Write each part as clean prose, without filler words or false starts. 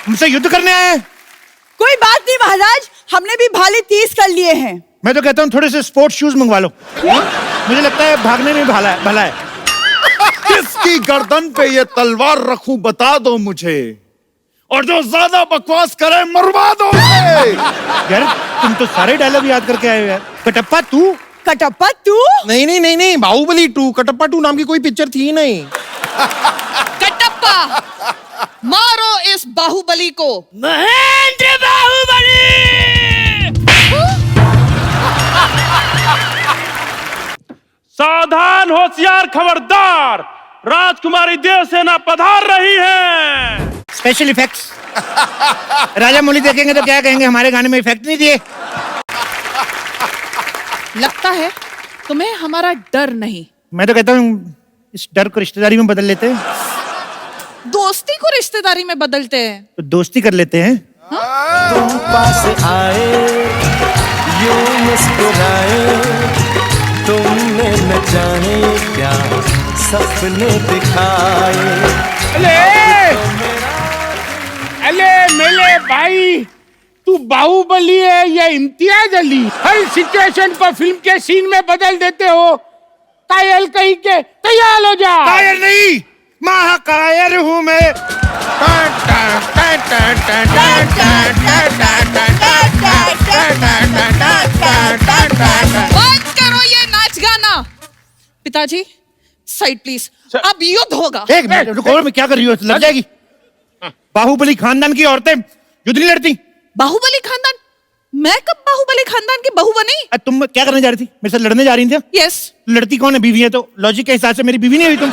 हमसे युद्ध करने आए हैं? कोई बात नहीं महाराज, हमने भी भाले 30 कर लिए हैं। मैं तो कहता हूँ थोड़े से स्पोर्ट्स शूज मंगवा लो। मुझे लगता है भागने में भला है। किसकी गर्दन पे ये तलवार रखूं बता दो मुझे, और जो ज्यादा बकवास करे मरवा दो उसे। यार तुम तो सारे डायलॉग याद करके आए हो यार। कटप्पा तू? कटप्पा तू? नहीं, बाहुबली 2, कटप्पा 2 नाम की कोई पिक्चर थी नहीं। कटप्पा, मारो इस बाहुबली को। महेंद्र बाहुबली। सावधान, होशियार, खबरदार, राजकुमारी देवसेना पधार रही है। Special effects. राजा मौली देखेंगे तो क्या कहेंगे, हमारे गाने में इफेक्ट नहीं दिए। लगता है तुम्हें हमारा डर नहीं। मैं तो कहता हूँ इस डर को रिश्तेदारी में बदल लेते हैं। दोस्ती को रिश्तेदारी में बदलते हैं। तो दोस्ती कर लेते हैं। तुम पास आए, यूं मुस्कुराए, तुमने न जाने क्या सपने दिखाए। अले मेरे भाई, तू बाहुबली है या इम्तियाज अली? हर सिचुएशन को फिल्म के सीन में बदल देते हो। कायल कहीं के तैयार हो जा। कायर नहीं, महाकायर हूँ मैं। बंद करो ये नाच गाना। पिताजी साइड प्लीज, अब युद्ध होगा। एक मिनट रुको, मैं क्या कर रही हो? लग जाएगी। बाहुबली खानदान की औरतें युद्ध नहीं लड़ती। बाहुबली खानदान? मैं कब बाहुबली खानदान की बहू बनी? तुम क्या करने जा रही थी? मेरे साथ लड़ने जा रही थी? यस। लड़ती कौन है? बीवी है तो लॉजिक के हिसाब से मेरी बीवी नहीं हुई तुम।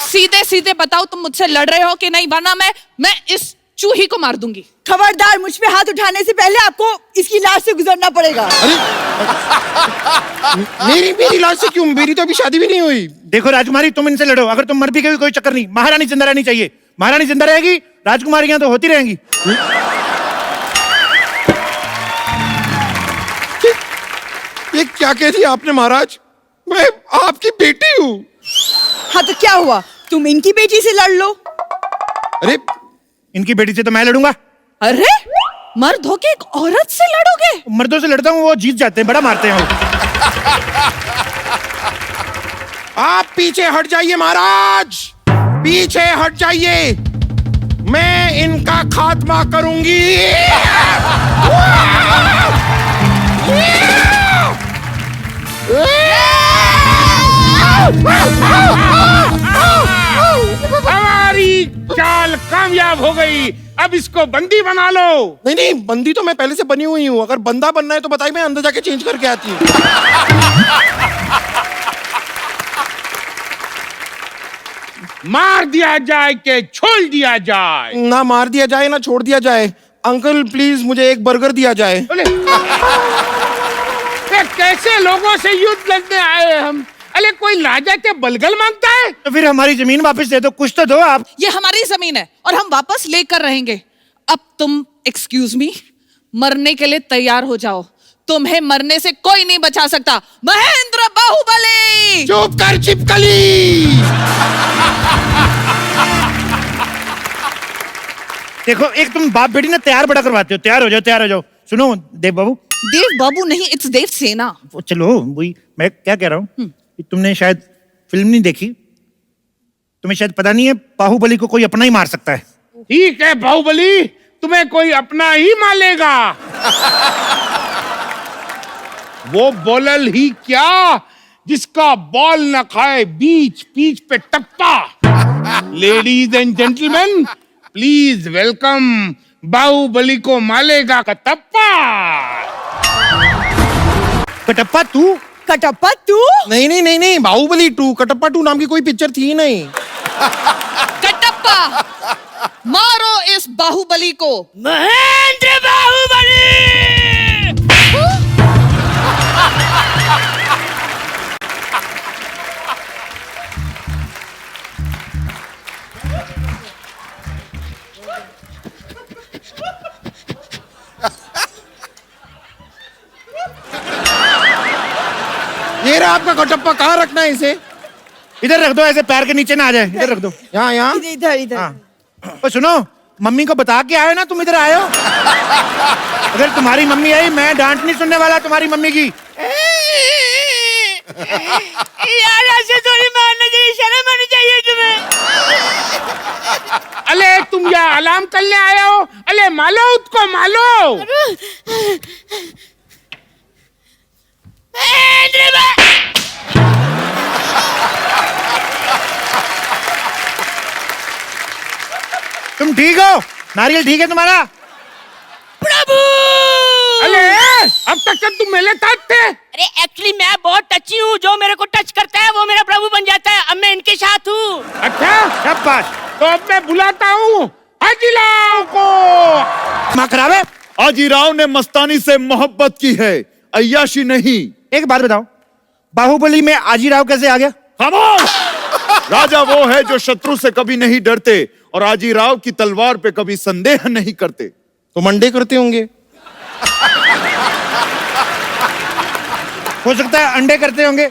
सीधे सीधे बताओ तुम मुझसे लड़ रहे हो कि नहीं, वरना मैं इस चूही को मार दूंगी। खबरदार, मुझ पे हाथ उठाने से पहले आपको इसकी लाश से गुजरना पड़ेगा। मेरी लाश से क्यों? मेरी तो अभी शादी भी नहीं हुई। देखो राजकुमारी, तुम इनसे लड़ो, अगर तुम मर भी गई कोई चक्कर नहीं, महारानी जिंदा रहनी चाहिए। महारानी जिंदा रहेगी, राजकुमारियां तो होती रहेंगी। ये क्या कह दिया आपने महाराज? मैं आपकी बेटी हूँ। हाँ तो क्या हुआ, तुम इनकी बेटी से लड़ लो। अरे इनकी बेटी से तो मैं लड़ूंगा। अरे मर्द होके एक औरत से लड़ोगे? मर्दों से लड़ता हूँ, वो जीत जाते हैं, बड़ा मारते हैं वो। आप पीछे हट जाइए महाराज, पीछे हट जाइए, मैं इनका खात्मा करूंगी। हमारी चाल कामयाब हो गई, अब इसको बंदी बना लो। नहीं, बंदी तो मैं पहले से बनी हुई हूँ। अगर बंदा बनना है तो बताइए, मैं अंदर जाके चेंज करके आती हूँ। मार दिया जाए कि छोड़ दिया जाए? ना मार दिया जाए ना छोड़ दिया जाए। अंकल प्लीज मुझे एक बर्गर दिया जाए। कैसे लोगों से युद्ध लड़ने आए हैं हम? अरे कोई लाजा के बलगल मांगता है? तो फिर हमारी जमीन वापस दे दो, कुछ तो दो आप। ये हमारी जमीन है और हम वापस लेकर रहेंगे। अब तुम एक्सक्यूज मी, मरने के लिए तैयार हो जाओ। तुम्हें मरने से कोई नहीं बचा सकता। महेंद्र बाहुबली! चुप कर चिपकली। देखो, एक तुम बाप बेटी ना तैयार बड़ा करवाते हो। तैयार हो जाओ, तैयार हो जाओ। सुनो देव बाबू। देव बाबू नहीं, इट्स देव सेना। चलो वही मैं क्या कह रहा हूँ, तुमने शायद फिल्म नहीं देखी, तुम्हें शायद पता नहीं है बाहुबली को कोई अपना ही मार सकता है। ठीक है बाहुबली, तुम्हें कोई अपना ही मारेगा। वो बोलल ही क्या जिसका बॉल न खाए बीच पीच पे टप्पा। Ladies and gentlemen, please welcome Baahubali को मालेगा कटप्पा। कटप्पा तू? कटप्पा तू? नहीं, बाहुबली 2, कटप्पा 2 नाम की कोई पिक्चर थी नहीं। कटप्पा, मारो इस बाहुबली को। महेंद्र बाहुबली! ये रहा आपका कटप्पा, कहाँ रखना है इसे? इधर रख दो, ऐसे पैर के नीचे ना आ जाए, इधर रख दो। यहाँ यहाँ इधर इधर हाँ। और सुनो, मम्मी को बता के आए ना तुम इधर आए हो। अगर तुम्हारी मम्मी आई, मैं डांट नहीं सुनने वाला तुम्हारी मम्मी की। यार ऐसे थोड़ी मारने चाहिए, शर्म आनी चाहिए तुम्हें। अले तुम यहाँ अलार्म करने आए हो? अले मालो उसको, मालो। तुम ठीक हो? नारियल ठीक है तुम्हारा? प्रभु अले अब तक तो तुम मेरे साथ थे। अरे एक्चुअली मैं बहुत टची हूँ, जो मेरे को टच करता है वो मेरा प्रभु बन जाता है। अब मैं इनके साथ हूँ। अच्छा, शाबाश। तो अब मैं बुलाता हूँ हाजीराव को। माँ खराब है। आजीराव ने मस्तानी से मोहब्बत की है, अय्याशी नहीं। एक बात बताओ, बाहुबली में आजीराव कैसे आ गया? खामोश! राजा वो है जो शत्रु से कभी नहीं डरते और आजीराव की तलवार पे कभी संदेह नहीं करते। तो मंडे करते होंगे। हो सकता है अंडे करते होंगे।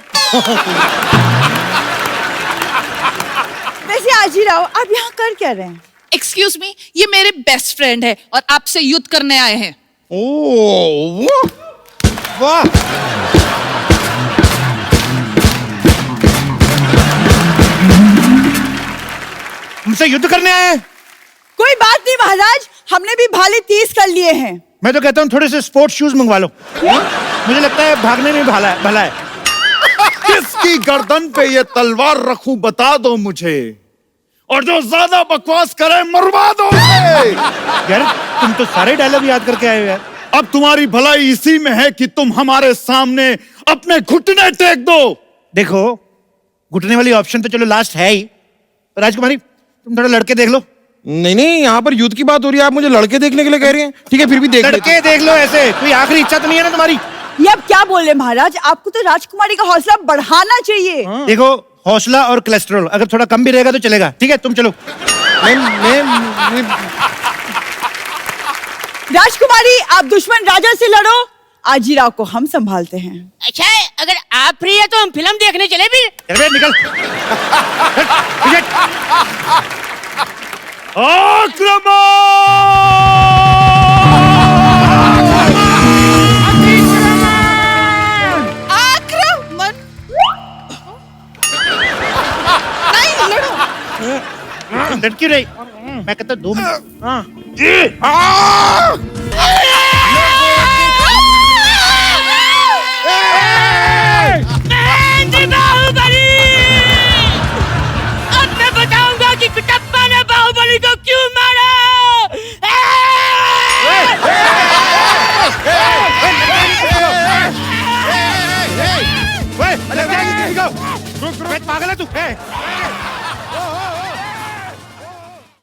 वैसे आजीराव आप यहाँ कर क्या रहे हैं? एक्सक्यूज मी, ये मेरे बेस्ट फ्रेंड है और आपसे युद्ध करने आए हैं। ओ वाह, हमसे युद्ध करने आए हैं? कोई बात नहीं महाराज, हमने भी भाले 30 कर लिए हैं। मैं तो कहता हूँ थोड़े से स्पोर्ट्स शूज मंगवा लो। मुझे लगता है भागने में भला है। किसकी गर्दन पे ये तलवार रखूं बता दो मुझे, और जो ज्यादा बकवास करे मरवा दो उसे। यार तुम तो सारे डायलॉग याद करके आए हो यार। अब तुम्हारी भलाई इसी में है कि तुम हमारे सामने अपने घुटने टेक दो। देखो, घुटने वाली ऑप्शन तो चलो लास्ट है ही। राजकुमारी तुम थोड़ा लड़के देख लो। नहीं नहीं, यहाँ पर युद्ध की बात हो रही है, आप मुझे लड़के देखने के लिए कह रही हैं? ठीक है, फिर भी देख लेते लड़के देख लो, ऐसे कोई आखिरी इच्छा तो नहीं है ना तुम्हारी? ये अब क्या बोल रहे महाराज, आपको तो राजकुमारी का हौसला बढ़ाना चाहिए। देखो, हौसला और कोलेस्ट्रॉल अगर थोड़ा कम भी रहेगा तो चलेगा। ठीक है, तुम चलो। मैं राजकुमारी आप दुश्मन राजा से लड़ो, आजीराव को हम संभालते हैं। अच्छा है, अगर आप फ्री है तो हम फिल्म देखने चले फिर। चल बे, निकल। आक्रमण। नहीं, लड़ो। डर क्यों रही? मैं कहता 2 मिनट। हाँ महेंद्र बाहुबली! अब मैं बताऊंगा कि कटप्पा ने बाहुबली को क्यों मारा। पागल है तू?